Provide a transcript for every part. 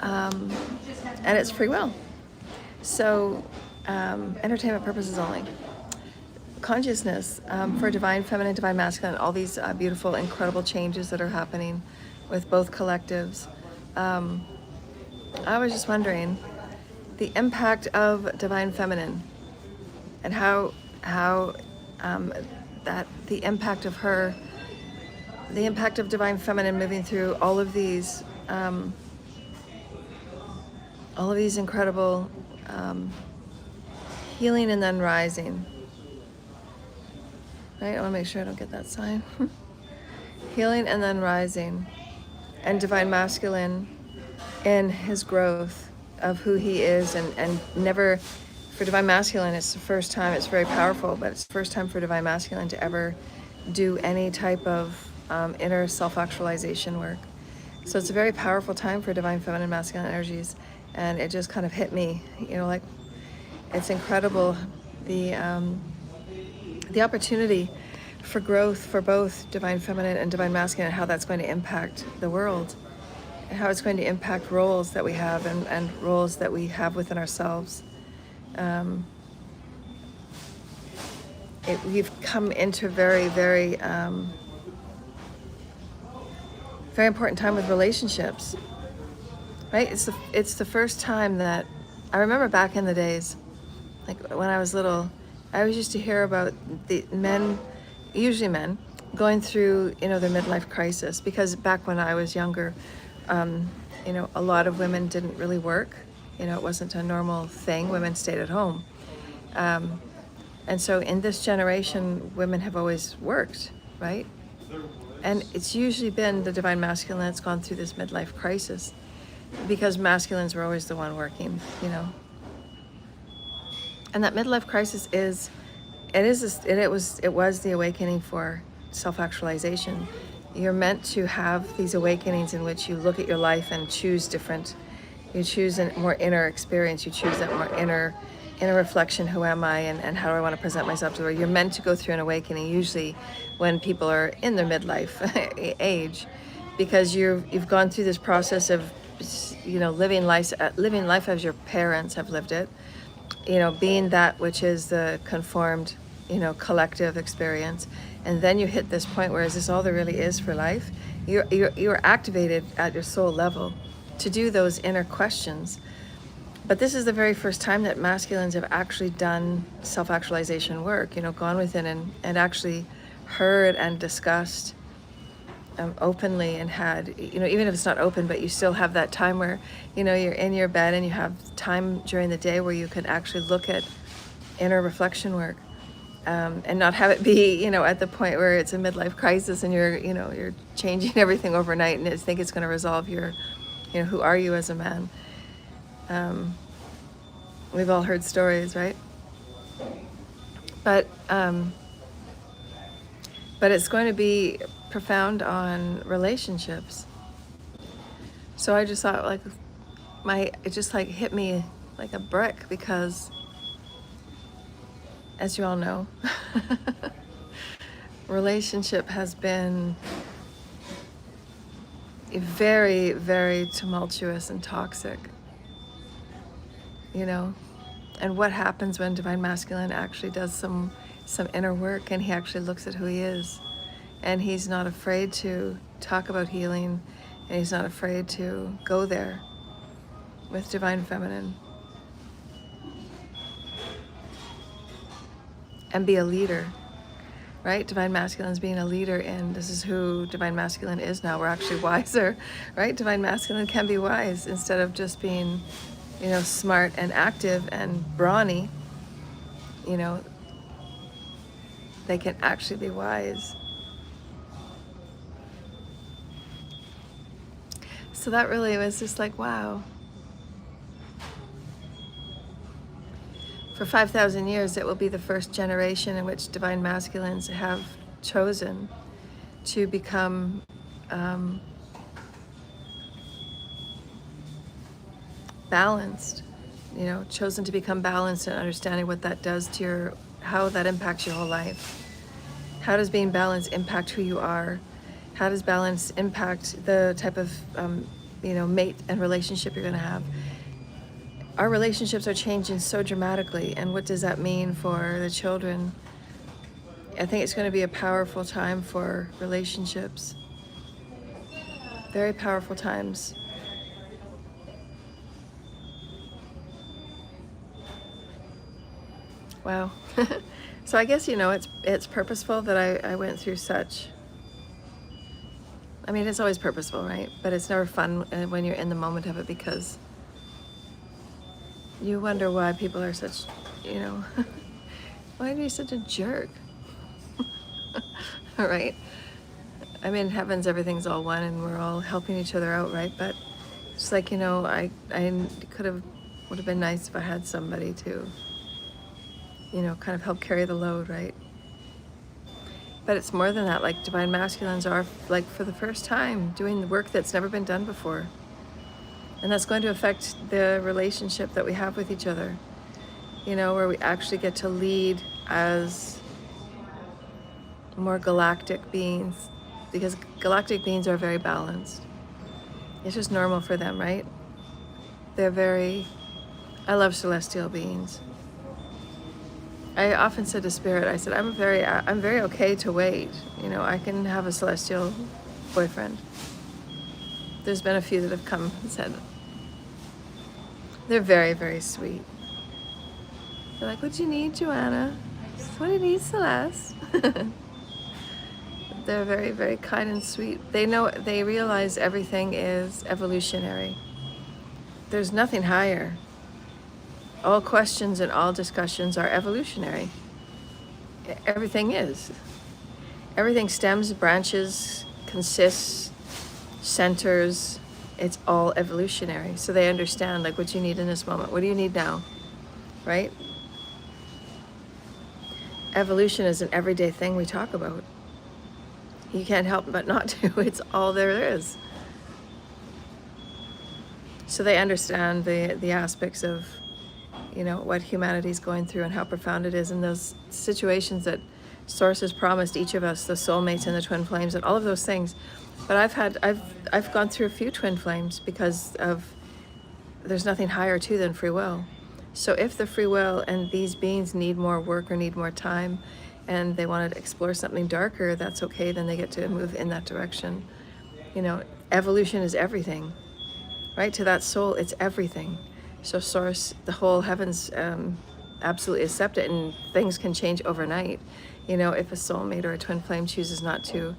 and it's free will. So, entertainment purposes only. Consciousness for divine feminine, divine masculine, all these beautiful, incredible changes that are happening with both collectives. I was just wondering the impact of divine feminine and how that the impact of her, the impact of divine feminine moving through all of these incredible healing and then rising. Right? I want to make sure I don't get that sign. Healing and then rising, and divine masculine in his growth of who he is, and never, for divine masculine, it's the first time, it's very powerful, but it's the first time for divine masculine to ever do any type of inner self-actualization work. So it's a very powerful time for divine feminine masculine energies, and it just kind of hit me, you know, like, it's incredible the opportunity for growth for both divine feminine and divine masculine, and how that's going to impact the world, and how it's going to impact roles that we have, and roles that we have within ourselves. We've come into a very, very, very important time with relationships, right? It's the first time that I remember back in the days, like when I was little, I always used to hear about the men, usually men, going through, you know, their midlife crisis, because back when I was younger, you know, a lot of women didn't really work. You know, it wasn't a normal thing. Women stayed at home. And so in this generation, women have always worked, right? And it's usually been the divine masculine that's gone through this midlife crisis, because masculines were always the one working, you know. And that midlife crisis it was the awakening for self-actualization. You're meant to have these awakenings in which you look at your life and choose different. You choose a more inner experience. You choose that more inner reflection. Who am I, and how do I want to present myself to the world? You're meant to go through an awakening usually when people are in their midlife age, because you've gone through this process of, you know, living life as your parents have lived it. You know, being that which is the conformed, you know, collective experience, and then you hit this point where, is this all there really is for life? You're activated at your soul level to do those inner questions. But this is the very first time that masculines have actually done self-actualization work, you know, gone within and actually heard and discussed openly, and had, you know, even if it's not open, but you still have that time where, you know, you're in your bed and you have time during the day where you can actually look at inner reflection work, and not have it be, you know, at the point where it's a midlife crisis and you're changing everything overnight and think it's going to resolve your, you know, who are you as a man? We've all heard stories, right? But it's going to be profound on relationships. So I just thought, like, it just like hit me like a brick, because as you all know, relationship has been very, very tumultuous and toxic, you know. And what happens when divine masculine actually does some inner work, and he actually looks at who he is, and he's not afraid to talk about healing, and he's not afraid to go there with divine feminine and be a leader, right? Divine masculine is being a leader, and this is who divine masculine is now. We're actually wiser, right? Divine masculine can be wise instead of just being, you know, smart and active and brawny. You know, they can actually be wise. So that really was just like, wow. For 5,000 years, it will be the first generation in which divine masculines have chosen to become balanced, you know, chosen to become balanced, and understanding what that does to how that impacts your whole life. How does being balanced impact who you are? How does balance impact the type of mate and relationship you're going to have. Our relationships are changing so dramatically, and what does that mean for the children? I think it's going to be a powerful time for relationships. Very powerful times. Wow. So I guess, it's purposeful that I went through such. I mean, it's always purposeful, right? But it's never fun when you're in the moment of it, because you wonder why people are such, why are you such a jerk? All right? I mean, in heavens, everything's all one and we're all helping each other out, right? But it's like, I would have been nice if I had somebody to, kind of help carry the load, right? But it's more than that. Like, divine masculines are, like, for the first time doing the work that's never been done before. And that's going to affect the relationship that we have with each other, where we actually get to lead as more galactic beings, because galactic beings are very balanced. It's just normal for them, right? I love celestial beings. I often said to Spirit, I said, I'm very okay to wait. I can have a celestial boyfriend. There's been a few that have come and said, they're very, very sweet. They're like, what do you need, Joanna? What do you need, Celeste? They're very, very kind and sweet. They realize everything is evolutionary. There's nothing higher. All questions and all discussions are evolutionary. Everything is. Everything stems, branches, consists, centers. It's all evolutionary. So they understand, like, what you need in this moment. What do you need now? Right? Evolution is an everyday thing we talk about. You can't help but not to. It's all there is. So they understand the aspects of, what humanity's going through and how profound it is, and those situations that Source has promised each of us, the soulmates and the twin flames and all of those things. But I've gone through a few twin flames because there's nothing higher too than free will. So if the free will and these beings need more work or need more time, and they want to explore something darker, that's okay. Then they get to move in that direction. Evolution is everything, right? To that soul, it's everything. So Source, the whole heavens, absolutely accept it, and things can change overnight. If a soulmate or a twin flame chooses not to,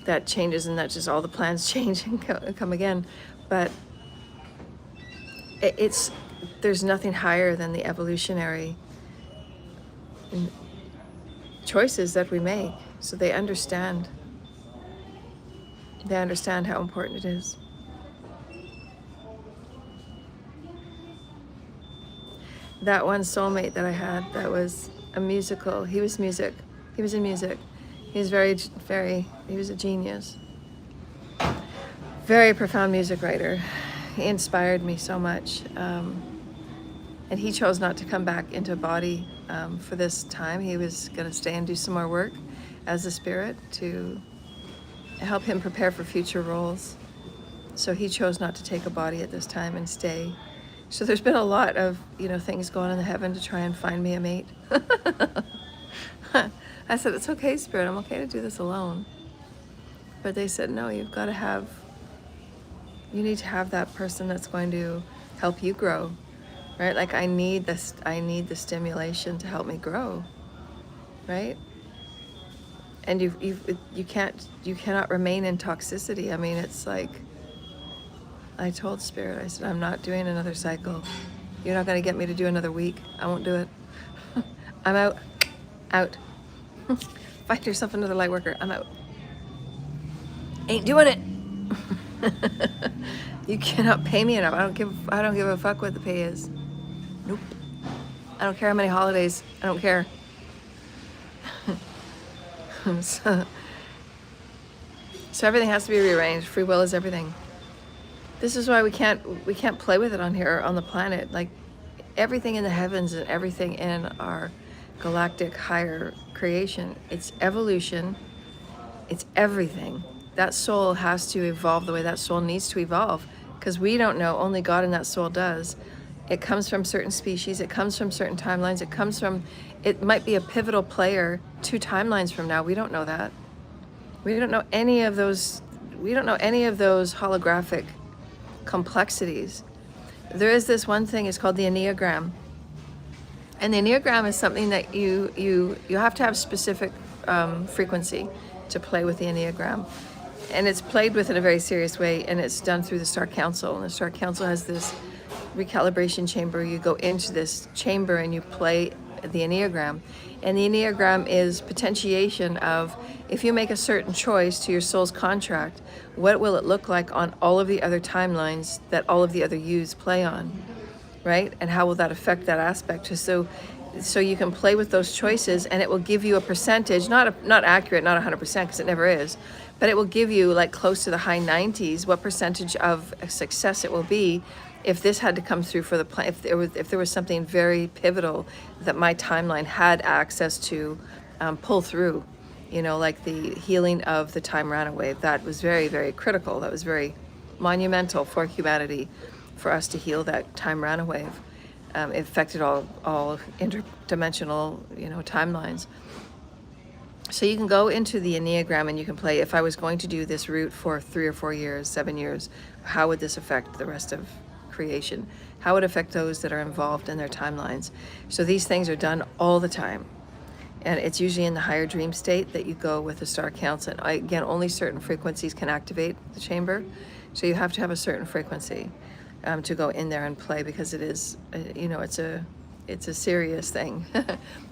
that changes, and that just all the plans change and come again. But there's nothing higher than the evolutionary choices that we make. So they understand how important it is. That one soulmate that I had, that was a musical, he was in music. He was a genius. Very profound music writer. He inspired me so much. And he chose not to come back into body for this time. He was going to stay and do some more work as a spirit to help him prepare for future roles. So he chose not to take a body at this time and stay. So there's been a lot of, things going on in the heaven to try and find me a mate. I said, it's okay, Spirit, I'm okay to do this alone. But they said, no, you need to have that person that's going to help you grow, right? Like, I need the stimulation to help me grow, right? And you cannot remain in toxicity. I mean, it's like, I told Spirit, I said, I'm not doing another cycle. You're not going to get me to do another week. I won't do it. I'm out. Out. Find yourself another light worker. I'm out. Ain't doing it. You cannot pay me enough. I don't give a fuck what the pay is. Nope. I don't care how many holidays. I don't care. So everything has to be rearranged. Free will is everything. This is why we can't play with it on here on the planet. Like, everything in the heavens and everything in our galactic higher creation, it's evolution. It's everything. That soul has to evolve the way that soul needs to evolve. because we don't know, only God and that soul does. It comes from certain species, it comes from certain timelines, it might be a pivotal player 2 timelines from now. We don't know that. We don't know any of those holographic complexities. There is this one thing, it's called the Enneagram. And the Enneagram is something that you have to have specific frequency to play with the Enneagram. And it's played with in a very serious way, and it's done through the Star Council. And the Star Council has this recalibration chamber. You go into this chamber and you play the Enneagram. And the Enneagram is potentiation of, if you make a certain choice to your soul's contract, what will it look like on all of the other timelines that all of the other yous play on, right? And how will that affect that aspect? So you can play with those choices, and it will give you a percentage, not accurate, not 100%, because it never is, but it will give you like close to the high 90s, what percentage of success it will be if this had to come through for the plan, if there was something very pivotal that my timeline had access to pull through, like the healing of the time rana wave. That was very, very critical. That was very monumental for humanity, for us to heal that time rana wave. It affected all interdimensional, timelines. So you can go into the Enneagram and you can play, if I was going to do this route for 3 or 4 years, 7 years, how would this affect the rest of creation? How would it affect those that are involved in their timelines? So these things are done all the time. And it's usually in the higher dream state that you go with the Star Council. And again, only certain frequencies can activate the chamber. So you have to have a certain frequency to go in there and play, because it is, it's a serious thing,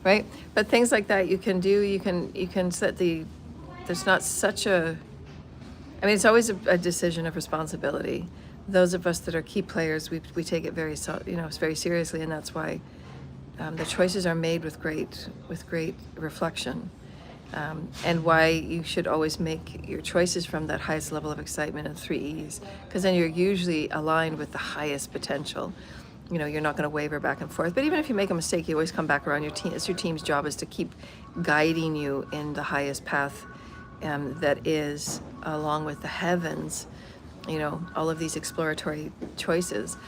right? But things like that you can do. You can set there's not such a, it's always a decision of responsibility. Those of us that are key players, we take it very seriously, and that's why the choices are made with great reflection, and why you should always make your choices from that highest level of excitement and 3 E's, because then you're usually aligned with the highest potential. You're not going to waver back and forth. But even if you make a mistake, you always come back around. It's your team's job is to keep guiding you in the highest path that is, along with the heavens, all of these exploratory choices.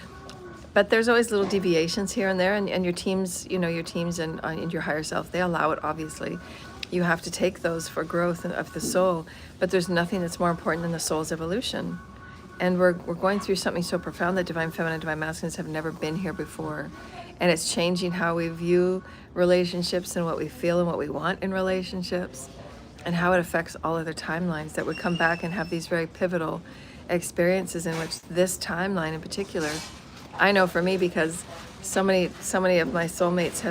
But there's always little deviations here and there, and your teams, your teams and your higher self, they allow it, obviously. You have to take those for growth of the soul, but there's nothing that's more important than the soul's evolution. And we're going through something so profound that Divine Feminine and Divine Masculines have never been here before. And it's changing how we view relationships and what we feel and what we want in relationships, and how it affects all other timelines that would come back and have these very pivotal experiences, in which this timeline in particular, I know for me, because so many of my soulmates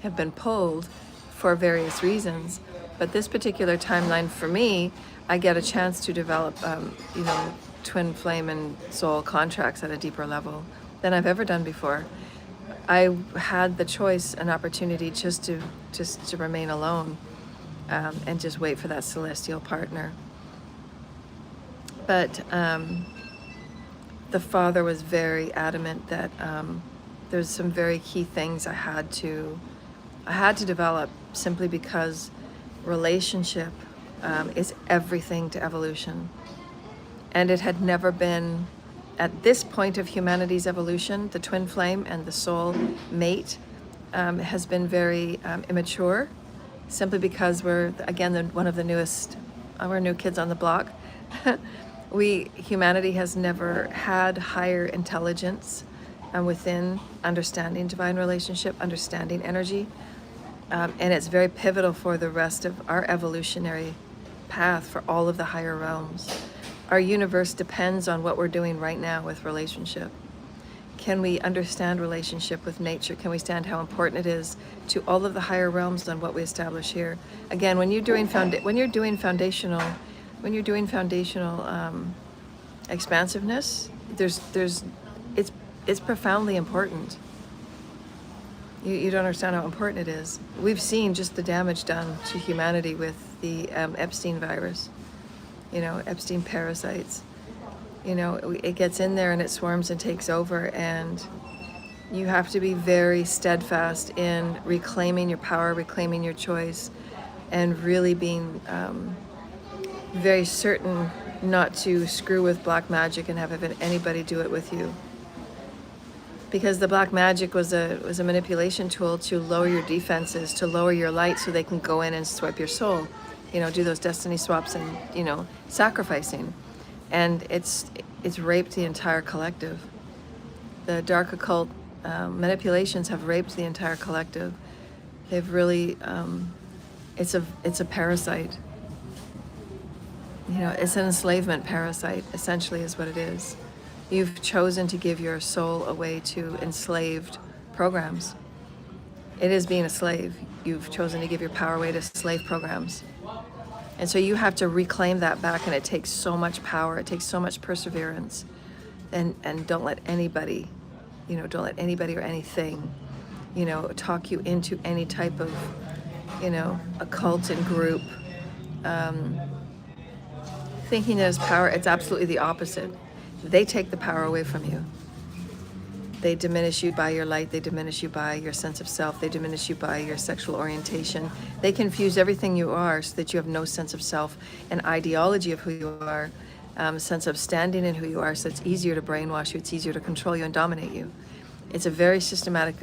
have been pulled for various reasons. But this particular timeline for me, I get a chance to develop, twin flame and soul contracts at a deeper level than I've ever done before. I had the choice and opportunity just to remain alone, and just wait for that celestial partner. But the Father was very adamant that there's some very key things I had to develop, simply because relationship is everything to evolution. And it had never been, at this point of humanity's evolution, the twin flame and the soul mate has been very immature, simply because we're, again, one of the newest, we're new kids on the block. Humanity has never had higher intelligence within understanding divine relationship, understanding energy. And it's very pivotal for the rest of our evolutionary path for all of the higher realms. Our universe depends on what we're doing right now with relationship. Can we understand relationship with nature? Can we understand how important it is to all of the higher realms and what we establish here? Again, when you're doing foundational expansiveness, it's profoundly important. You don't understand how important it is. We've seen just the damage done to humanity with the Epstein virus, Epstein parasites. It gets in there and it swarms and takes over, and you have to be very steadfast in reclaiming your power, reclaiming your choice, and really being very certain not to screw with black magic and have anybody do it with you. Because the black magic was a manipulation tool to lower your defenses, to lower your light so they can go in and swipe your soul, do those destiny swaps and, sacrificing. And it's raped the entire collective. The dark occult manipulations have raped the entire collective. They've really, it's a parasite. It's an enslavement parasite, essentially, is what it is. You've chosen to give your soul away to enslaved programs. It is being a slave. You've chosen to give your power away to slave programs. And so you have to reclaim that back, and it takes so much power, it takes so much perseverance. And don't let anybody, don't let anybody or anything, talk you into any type of, occult and group. Thinking there's power, it's absolutely the opposite. They take the power away from you. They diminish you by your light. They diminish you by your sense of self. They diminish you by your sexual orientation. They confuse everything you are so that you have no sense of self, an ideology of who you are, a sense of standing in who you are, so it's easier to brainwash you. It's easier to control you and dominate you. It's a very systematic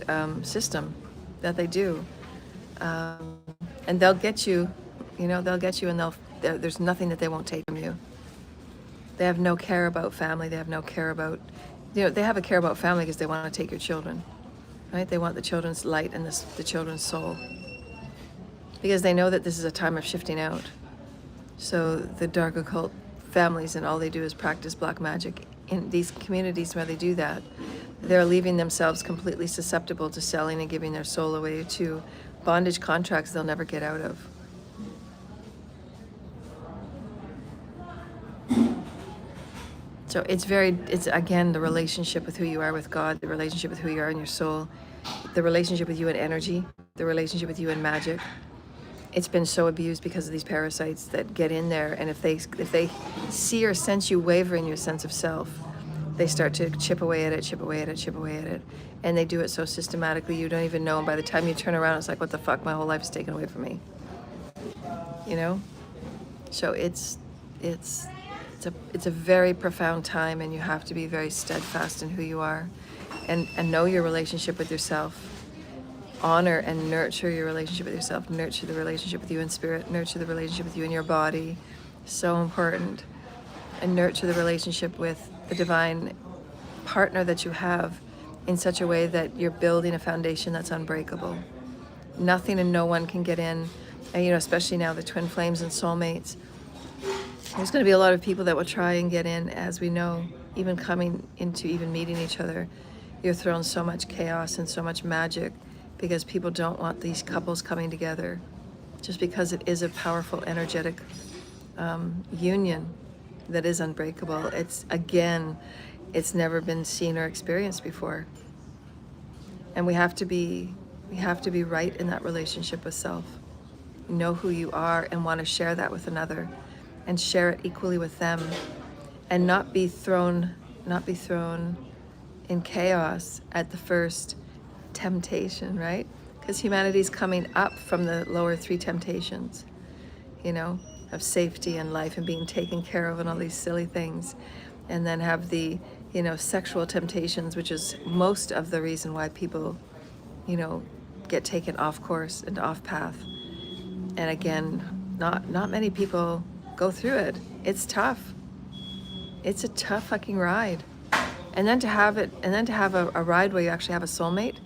system that they do. And they'll get you, they'll get you, and there's nothing that they won't take from you. They have no care about family. They have no care about, they have a care about family because they want to take your children, right? They want the children's light and the children's soul, because they know that this is a time of shifting out. So the dark occult families, and all they do is practice black magic. In these communities where they do that, they're leaving themselves completely susceptible to selling and giving their soul away to bondage contracts they'll never get out of. So it's again, the relationship with who you are with God, the relationship with who you are in your soul, the relationship with you in energy, the relationship with you in magic. It's been so abused because of these parasites that get in there, and if they see or sense you waver in your sense of self, they start to chip away at it, and they do it so systematically you don't even know, and by the time you turn around, it's like, what the fuck, my whole life is taken away from me. So it's a very profound time, and you have to be very steadfast in who you are, and know your relationship with yourself. Honor and nurture your relationship with yourself. Nurture the relationship with you in spirit. Nurture the relationship with you in your body. So important. And nurture the relationship with the divine partner that you have in such a way that you're building a foundation that's unbreakable. Nothing and no one can get in, and, especially now the twin flames and soulmates. There's going to be a lot of people that will try and get in, as we know, even coming into even meeting each other. You're thrown so much chaos and so much magic because people don't want these couples coming together, just because it is a powerful, energetic union that is unbreakable. It's never been seen or experienced before. And we have to be right in that relationship with self. Know who you are and want to share that with another, and share it equally with them, and not be thrown in chaos at the first temptation, right? Because humanity's coming up from the lower three temptations, of safety and life and being taken care of and all these silly things, and then have the, sexual temptations, which is most of the reason why people, get taken off course and off path. And again, not many people go through it. It's tough. It's a tough fucking ride. And then to have a ride where you actually have a soulmate,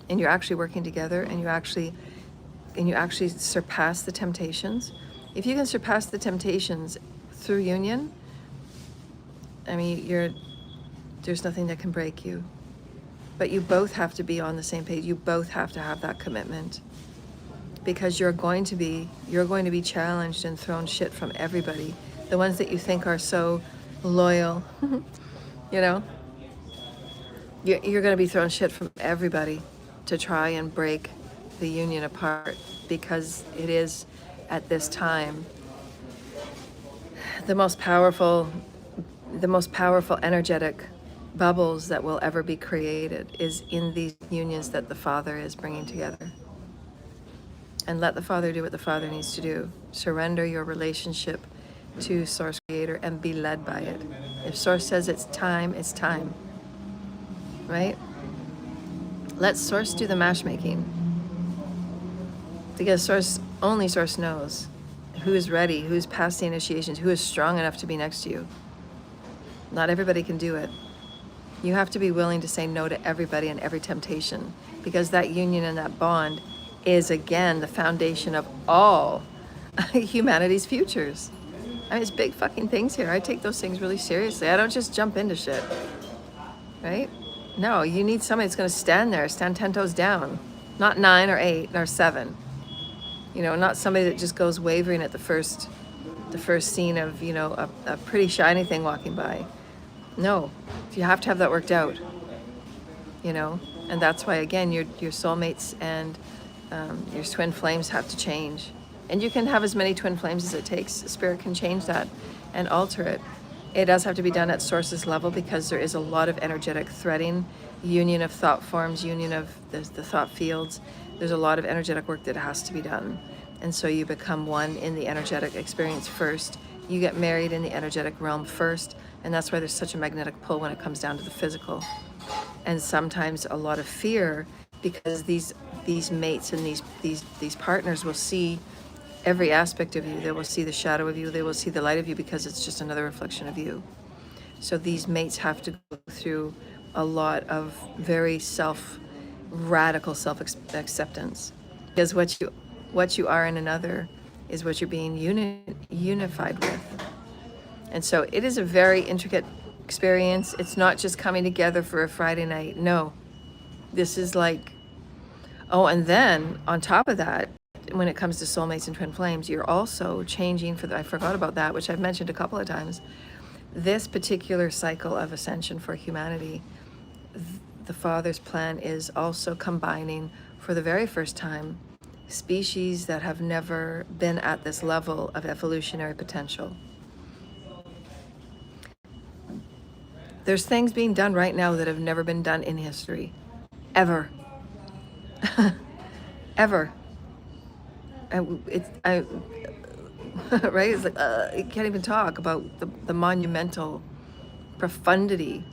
and you're actually working together, and you actually surpass the temptations. If you can surpass the temptations through union, I mean, there's nothing that can break you. But you both have to be on the same page. You both have to have that commitment, because you're going to be challenged and thrown shit from everybody. The ones that you think are so loyal, you're going to be thrown shit from everybody to try and break the union apart, because it is, at this time, the most powerful energetic bubbles that will ever be created is in these unions that the Father is bringing together. And let the Father do what the Father needs to do. Surrender your relationship to Source Creator and be led by it. If Source says it's time, right? Let Source do the matchmaking, because only Source knows who is ready, who is past the initiations, who is strong enough to be next to you. Not everybody can do it. You have to be willing to say no to everybody and every temptation, because that union and that bond is, again, the foundation of all humanity's futures. I mean, it's big fucking things here. I take those things really seriously. I don't just jump into shit, right? No, you need somebody that's going to stand there, stand 10 toes down, not 9 or 8 or 7. You know, not somebody that just goes wavering at the first scene of, you know, a pretty shiny thing walking by. No, you have to have that worked out, you know, and that's why, again, your soulmates and your twin flames have to change. And you can have as many twin flames as it takes. Spirit can change that and alter it. It does have to be done at Source's level, because there is a lot of energetic threading, union of thought forms, union of the thought fields. There's a lot of energetic work that has to be done. And so you become one in the energetic experience first. You get married in the energetic realm first. And that's why there's such a magnetic pull when it comes down to the physical. And sometimes a lot of fear, because these mates and these partners will see every aspect of you. They will see the shadow of you. They will see the light of you, because it's just another reflection of you. So these mates have to go through a lot of very radical self-acceptance, because what you are in another is what you're being unified with. And so it is a very intricate experience. It's not just coming together for a Friday night. No, this is like, oh, and then on top of that, when it comes to soulmates and twin flames, you're also changing I forgot about that, which I've mentioned a couple of times. This particular cycle of ascension for humanity, the Father's plan is also combining, for the very first time, species that have never been at this level of evolutionary potential. There's things being done right now that have never been done in history, ever. Ever. Right? It's like, you can't even talk about the monumental profundity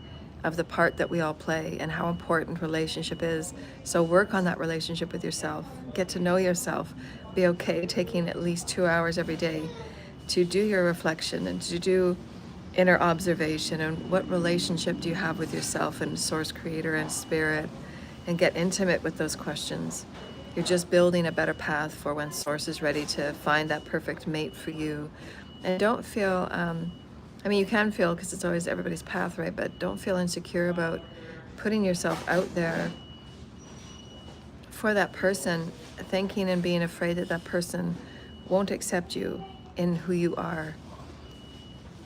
of the part that we all play and how important relationship is. So work on that relationship with yourself. Get to know yourself. Be okay taking at least 2 hours every day to do your reflection and to do inner observation, and what relationship do you have with yourself and Source Creator and Spirit, and get intimate with those questions. You're just building a better path for when Source is ready to find that perfect mate for you. And don't feel, I mean, you can feel, because it's always everybody's path, right? But don't feel insecure about putting yourself out there for that person, thinking and being afraid that that person won't accept you in who you are.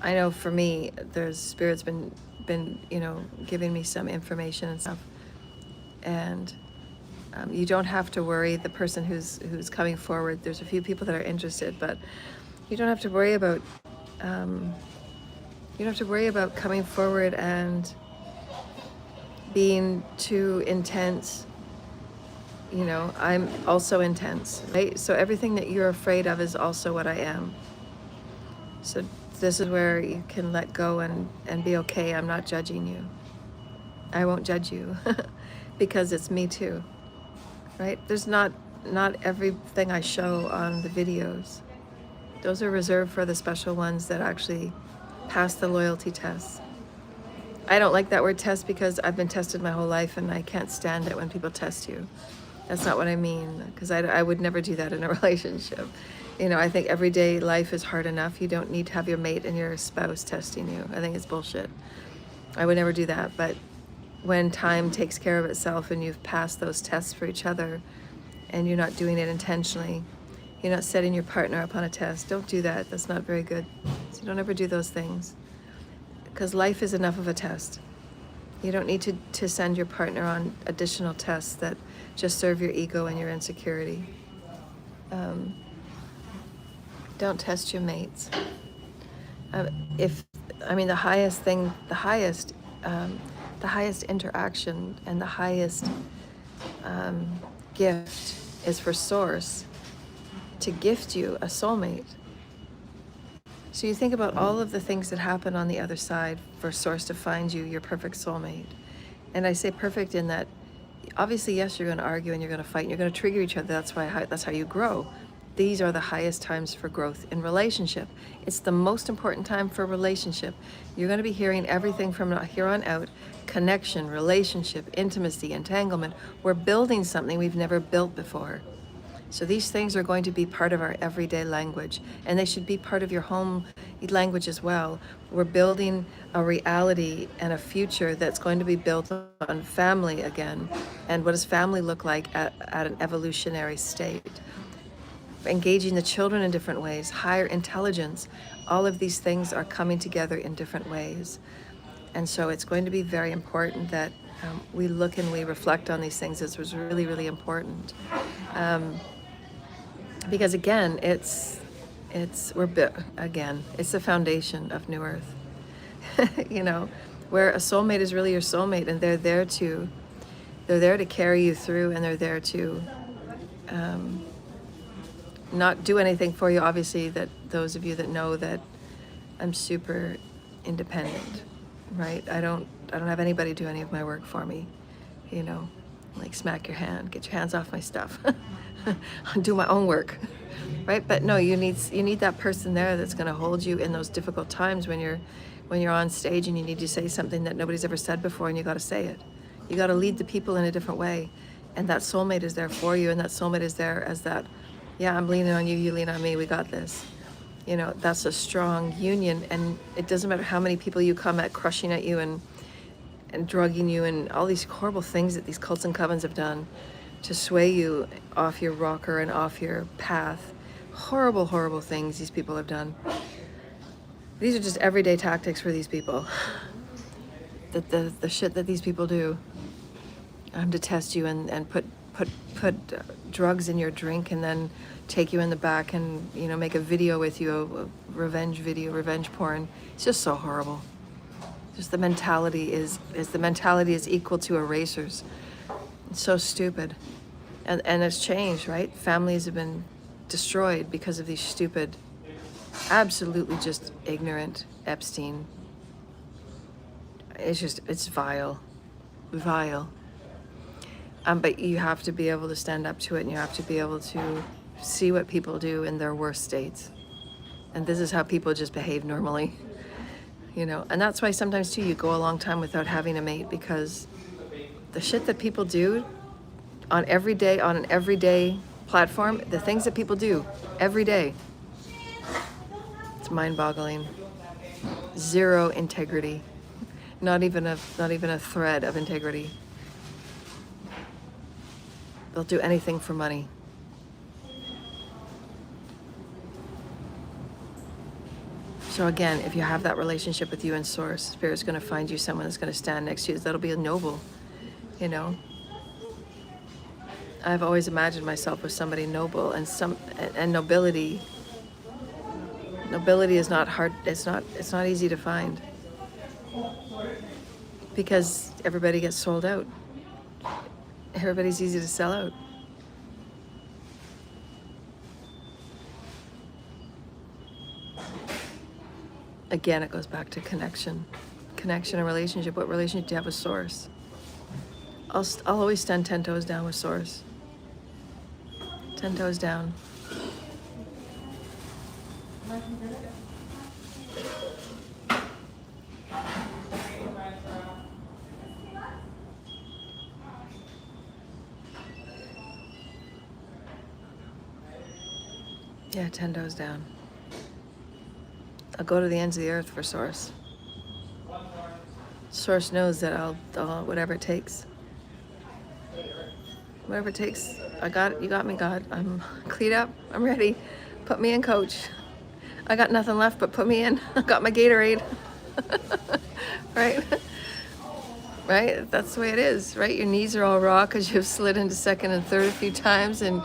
I know for me, Spirit's been you know, giving me some information and stuff, and you don't have to worry. The person who's coming forward, there's a few people that are interested, but you don't have to worry about coming forward and being too intense. You know, I'm also intense, right? So everything that you're afraid of is also what I am. So this is where you can let go and be okay. I'm not judging you. I won't judge you because it's me too, right? There's not everything I show on the videos. Those are reserved for the special ones that actually pass the loyalty tests. I don't like that word test, because I've been tested my whole life and I can't stand it when people test you. That's not what I mean, because I would never do that in a relationship. You know, I think everyday life is hard enough. You don't need to have your mate and your spouse testing you. I think it's bullshit. I would never do that. But when time takes care of itself and you've passed those tests for each other and you're not doing it intentionally, you're not setting your partner up on a test, don't do that. That's not very good. So don't ever do those things, because life is enough of a test. You don't need to send your partner on additional tests that just serve your ego and your insecurity. Don't test your mates. The highest interaction and the highest gift is for Source to gift you a soulmate. So you think about all of the things that happen on the other side for Source to find you your perfect soulmate. And I say perfect in that, obviously, yes, you're going to argue and you're going to fight and you're going to trigger each other. That's how you grow. These are the highest times for growth in relationship. It's the most important time for relationship. You're going to be hearing everything from here on out: connection, relationship, intimacy, entanglement. We're building something we've never built before. So these things are going to be part of our everyday language, and they should be part of your home language as well. We're building a reality and a future that's going to be built on family again. And what does family look like at an evolutionary state? Engaging the children in different ways, higher intelligence, all of these things are coming together in different ways. And so it's going to be very important that we look and we reflect on these things. This was really, really important. Because again, it's the foundation of New Earth. You know, where a soulmate is really your soulmate, and they're there to carry you through, and they're there to not do anything for you. Obviously, that those of you that know that I'm super independent, right? I don't have anybody do any of my work for me, you know, like smack your hand, get your hands off my stuff. I'll do my own work, right? But no, you need that person there that's going to hold you in those difficult times when you're on stage and you need to say something that nobody's ever said before, and you got to say it. You got to lead the people in a different way, and that soulmate is there for you, and that soulmate is there as that, yeah, I'm leaning on you, you lean on me, we got this. You know, that's a strong union, and it doesn't matter how many people you come at crushing at you and drugging you and all these horrible things that these cults and covens have done to sway you off your rocker and off your path. Horrible, horrible things these people have done. These are just everyday tactics for these people. The shit that these people do to test you and put drugs in your drink, and then take you in the back and, you know, make a video with you, a revenge video, revenge porn. It's just so horrible. Just the mentality is equal to erasers. It's so stupid. And it's changed, right? Families have been destroyed because of these stupid, absolutely just ignorant Epstein. It's vile. But you have to be able to stand up to it, and you have to be able to see what people do in their worst states. And this is how people just behave normally, you know. And that's why sometimes too, you go a long time without having a mate, because the shit that people do on an everyday platform, the things that people do every day, it's mind-boggling. Zero integrity, not even a thread of integrity. They'll do anything for money. So again, if you have that relationship with you and Source, Spirit's going to find you someone that's going to stand next to you. That'll be a noble, you know. I've always imagined myself with somebody noble, and nobility. Nobility is not hard. It's not easy to find, because everybody gets sold out. Everybody's easy to sell out. Again, it goes back to connection and relationship. What relationship do you have with Source? I'll always stand 10 toes down with Source. 10 toes down. Yeah, 10 toes down. I'll go to the ends of the earth for Source. Source knows that I'll whatever it takes. Whatever it takes. I got it. You got me, God. I'm cleaned up. I'm ready. Put me in, coach. I got nothing left, but put me in. I got my Gatorade. Right? Right? That's the way it is, right? Your knees are all raw because you've slid into second and third a few times, and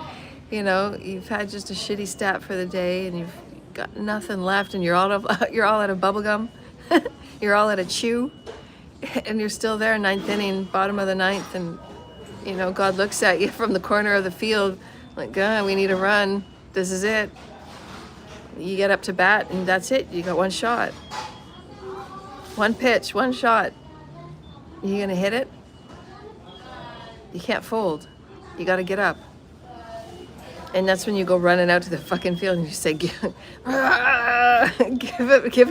you know, you've had just a shitty stat for the day, and you've got nothing left, and you're all out of bubble gum. You're all out of chew, and you're still there, ninth inning, bottom of the ninth, and you know, God looks at you from the corner of the field like, God, we need a run. This is it. You get up to bat and that's it. You got one shot. One pitch, one shot. You gonna hit it? You can't fold. You gotta get up. And that's when you go running out to the fucking field and you say, give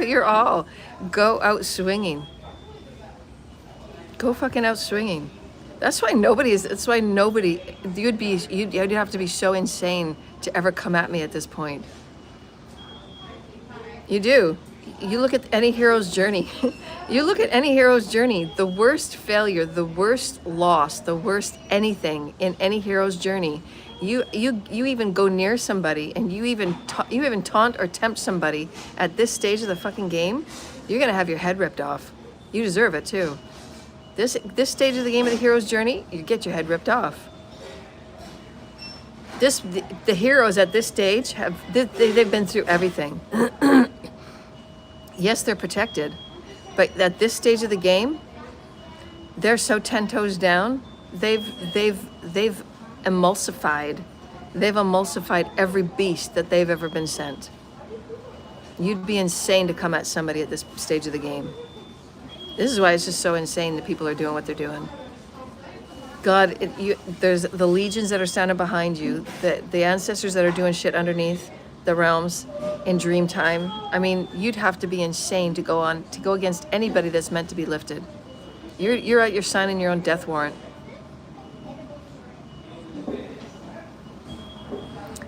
it your all. Go out swinging. Go fucking out swinging. That's why you'd have to be so insane to ever come at me at this point. You do. You look at any hero's journey. You look at any hero's journey, the worst failure, the worst loss, the worst anything in any hero's journey. You even go near somebody and you even taunt or tempt somebody at this stage of the fucking game, you're gonna have your head ripped off. You deserve it too. This stage of the game of the hero's journey, you get your head ripped off. The heroes at this stage they've been through everything. Yes, they're protected, but at this stage of the game, they're so 10 toes down. They've emulsified every beast that they've ever been sent. You'd be insane to come at somebody at this stage of the game. This is why it's just so insane that people are doing what they're doing. God, there's the legions that are standing behind you, the ancestors that are doing shit underneath the realms in dream time. I mean, you'd have to be insane to go against anybody that's meant to be lifted. You're signing your own death warrant.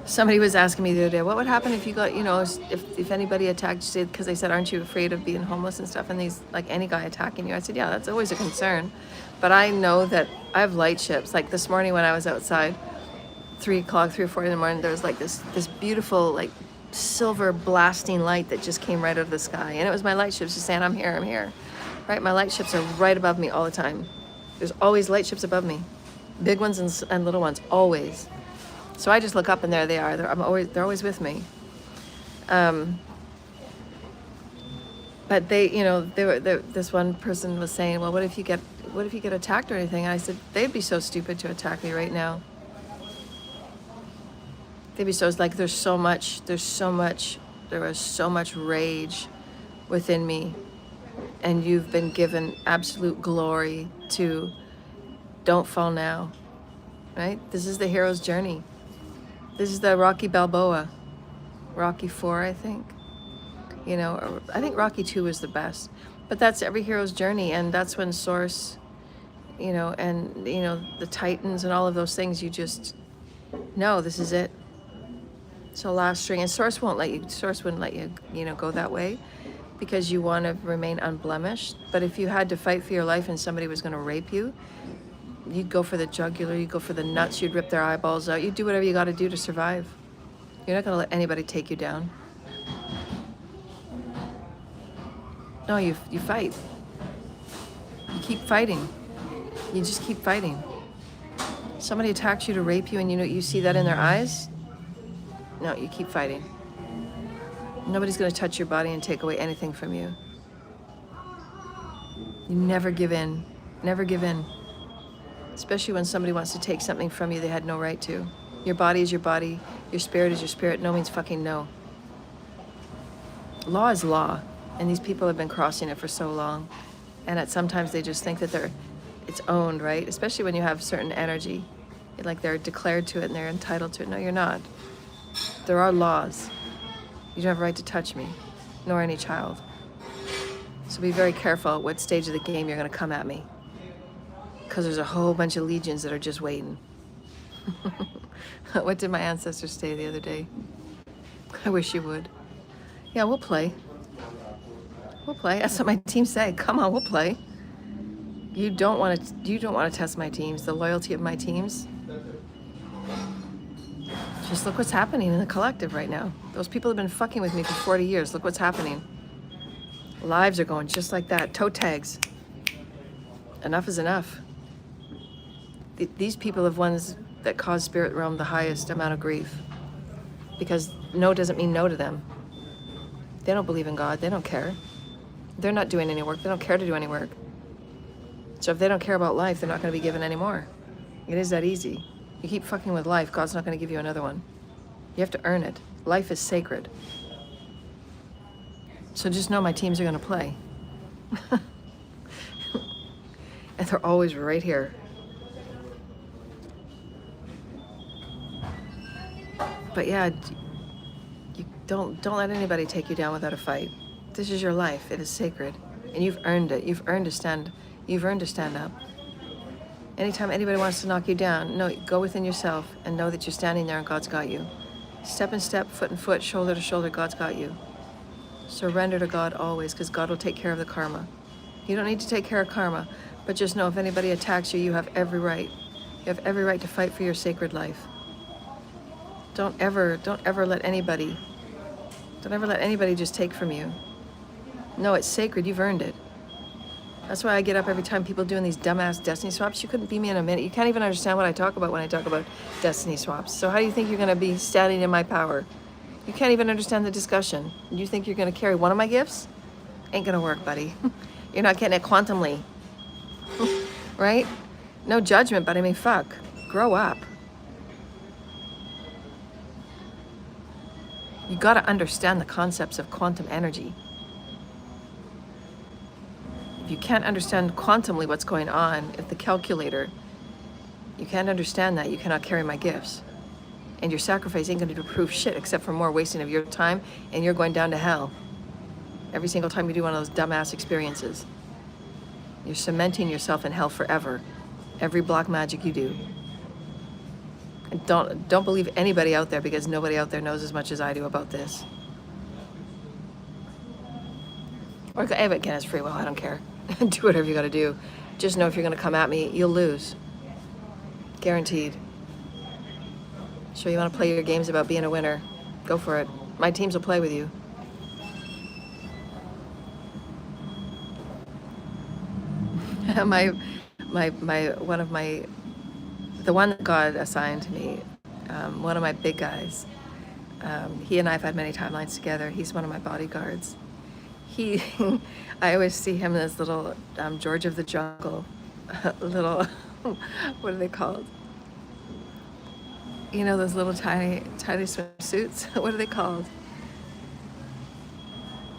Somebody was asking me the other day, what would happen if you got, if anybody attacked you, because they said, aren't you afraid of being homeless and stuff, and these, like any guy attacking you? I said, yeah, that's always a concern. But I know that I have light ships. Like this morning when I was outside, 3 or 4 in the morning, there was like this beautiful, like silver blasting light that just came right out of the sky. And it was my light ships just saying, I'm here. Right? My light ships are right above me all the time. There's always light ships above me. Big ones and little ones, always. So I just look up and there they are. They're always with me. But this one person was saying, well, what if you get attacked or anything? And I said, they'd be so stupid to attack me right now. They'd be so, like, there was so much rage within me. And you've been given absolute glory to don't fall now, right? This is the hero's journey. This is the Rocky Balboa, Rocky 4, I think. I think Rocky 2 was the best. But that's every hero's journey, and that's when Source, the Titans and all of those things, you just know this is it. So last string, and Source wouldn't let you, go that way because you want to remain unblemished. But if you had to fight for your life and somebody was going to rape you, you'd go for the jugular, you'd go for the nuts, you'd rip their eyeballs out, you'd do whatever you got to do to survive. You're not going to let anybody take you down. No, you fight. You keep fighting. You just keep fighting. Somebody attacks you to rape you and you see that in their eyes? No, you keep fighting. Nobody's going to touch your body and take away anything from you. You never give in. Never give in. Especially when somebody wants to take something from you they had no right to. Your body is your body. Your spirit is your spirit. No means fucking no. Law is law. And these people have been crossing it for so long. And sometimes they just think that it's owned, right? Especially when you have certain energy. Like they're declared to it and they're entitled to it. No, you're not. There are laws. You don't have a right to touch me, nor any child. So be very careful at what stage of the game you're going to come at me. Because there's a whole bunch of legions that are just waiting. What did my ancestors say the other day? I wish you would. Yeah, we'll play. We'll play. That's what my teams say. Come on, we'll play. You don't want to test my teams, the loyalty of my teams. Just look what's happening in the collective right now. Those people have been fucking with me for 40 years. Look what's happening. Lives are going just like that. Toe tags. Enough is enough. These people are ones that cause spirit realm the highest amount of grief. Because no doesn't mean no to them. They don't believe in God. They don't care. They're not doing any work. They don't care to do any work. So if they don't care about life, they're not going to be given any more. It is that easy. You keep fucking with life, God's not going to give you another one. You have to earn it. Life is sacred. So just know my teams are going to play. And they're always right here. But yeah, you don't let anybody take you down without a fight. This is your life. It is sacred. And you've earned it. You've earned to stand up. Anytime anybody wants to knock you down, no, go within yourself and know that you're standing there and God's got you. Step in step, foot in foot, shoulder to shoulder, God's got you. Surrender to God always, because God will take care of the karma. You don't need to take care of karma, but just know if anybody attacks you, you have every right. You have every right to fight for your sacred life. Don't ever let anybody just take from you. No, it's sacred. You've earned it. That's why I get up every time people doing these dumbass destiny swaps. You couldn't be me in a minute. You can't even understand what I talk about when I talk about destiny swaps. So how do you think you're going to be standing in my power? You can't even understand the discussion. You think you're going to carry one of my gifts? Ain't going to work, buddy. You're not getting it quantumly. Right? No judgment, but I mean, fuck. Grow up. You got to understand the concepts of quantum energy. If you can't understand quantumly what's going on, if the calculator, you can't understand that, you cannot carry my gifts. And your sacrifice ain't going to prove shit except for more wasting of your time, and you're going down to hell. Every single time you do one of those dumbass experiences. You're cementing yourself in hell forever. Every black magic you do. And don't believe anybody out there, because nobody out there knows as much as I do about this. Or again, it's free will, I don't care. Do whatever you gotta do. Just know if you're gonna come at me, you'll lose. Guaranteed. Sure, you wanna play your games about being a winner? Go for it. My teams will play with you. The one that God assigned to me, one of my big guys, he and I have had many timelines together. He's one of my bodyguards. I always see him as little George of the Jungle, little, what are they called? You know, those little tiny swimsuits? What are they called?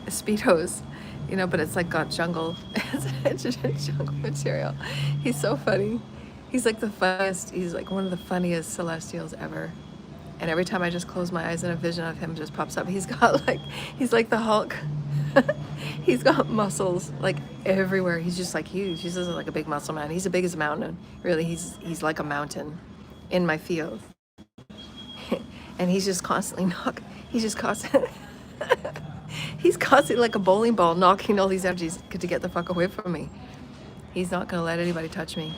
Speedos, you know, but it's like got jungle, it's jungle material. He's so funny. He's like the funniest, he's like one of the funniest celestials ever. And every time I just close my eyes and a vision of him just pops up, he's like the Hulk. He's got muscles like everywhere. He's just like huge. He's just like a big muscle man. He's as big as a mountain. Really, he's like a mountain in my field. And he's just constantly he's constantly like a bowling ball knocking all these energies to get the fuck away from me. He's not gonna let anybody touch me.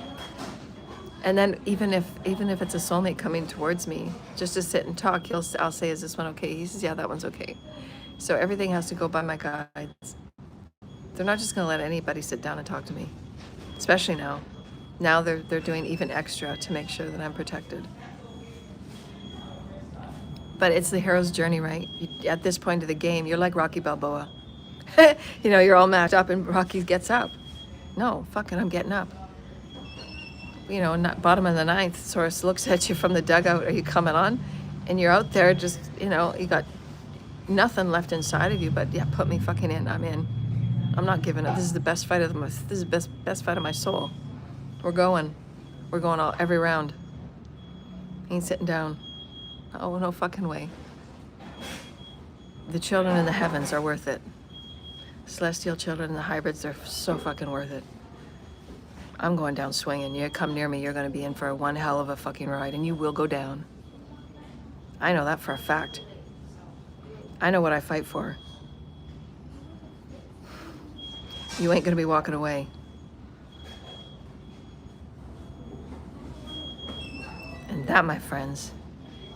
And then even if it's a soulmate coming towards me, just to sit and talk, I'll say, is this one okay? He says, yeah, that one's okay. So everything has to go by my guides. They're not just gonna let anybody sit down and talk to me, especially now. Now they're doing even extra to make sure that I'm protected. But it's the hero's journey, right? At this point of the game, you're like Rocky Balboa. You know, you're all matched up and Rocky gets up. No, fucking, I'm getting up. You know, bottom of the ninth, Source looks at you from the dugout, are you coming on? And you're out there just, you know, you got nothing left inside of you, but yeah, put me fucking in, I'm in. I'm not giving up. This is the best fight of best fight of my soul. We're going all every round. Ain't sitting down. Oh, no fucking way. The children in the heavens are worth it. Celestial children and the hybrids, they're so fucking worth it. I'm going down swinging. You come near me, you're gonna be in for one hell of a fucking ride, and you will go down. I know that for a fact. I know what I fight for. You ain't gonna be walking away. And that, my friends,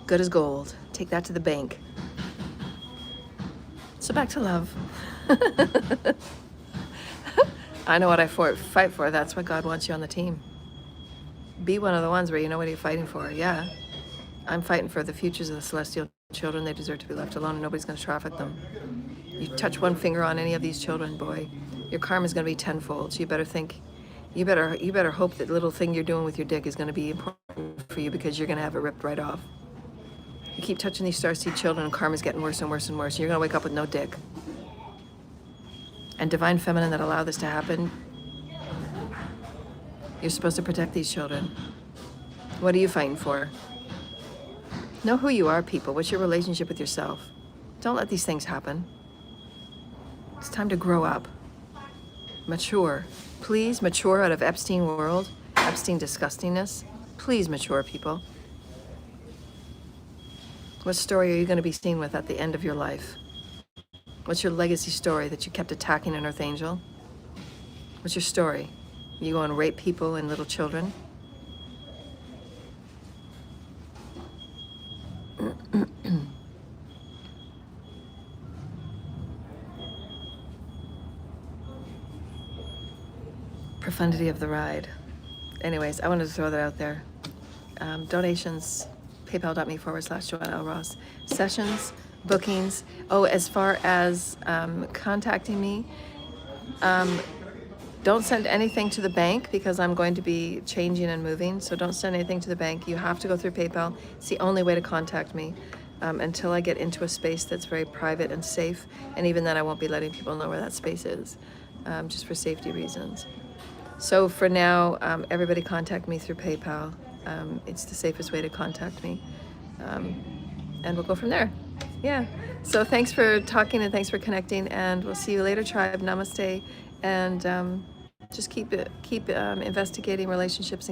good as gold. Take that to the bank. So back to love. I know what I fight for. That's what God wants you on the team. Be one of the ones where you know what you're fighting for. Yeah, I'm fighting for the futures of the celestial children. They deserve to be left alone, and nobody's going to traffic them. You touch one finger on any of these children, boy, your karma's going to be tenfold. So you better think, you better hope that little thing you're doing with your dick is going to be important for you, because you're going to have it ripped right off. You keep touching these starseed children, and karma's getting worse and worse and worse. And you're going to wake up with no dick. and divine feminine that allow this to happen. You're supposed to protect these children. What are you fighting for? Know who you are, people. What's your relationship with yourself? Don't let these things happen. It's time to grow up. Mature. Please mature out of Epstein world, Epstein disgustingness. Please mature, people. What story are you going to be seen with at the end of your life? What's your legacy story that you kept attacking an Earth Angel? What's your story? You go and rape people and little children? Profundity of the ride. Anyways, I wanted to throw that out there. Donations, paypal.me/Joanna L. Ross. Sessions, bookings. Oh, as far as contacting me, don't send anything to the bank because I'm going to be changing and moving. So don't send anything to the bank. You have to go through PayPal. It's the only way to contact me until I get into a space that's very private and safe. And even then, I won't be letting people know where that space is, just for safety reasons. So for now, everybody contact me through PayPal. It's the safest way to contact me. And we'll go from there. Yeah. So thanks for talking and thanks for connecting. And we'll see you later, tribe. Namaste. And just keep investigating relationships and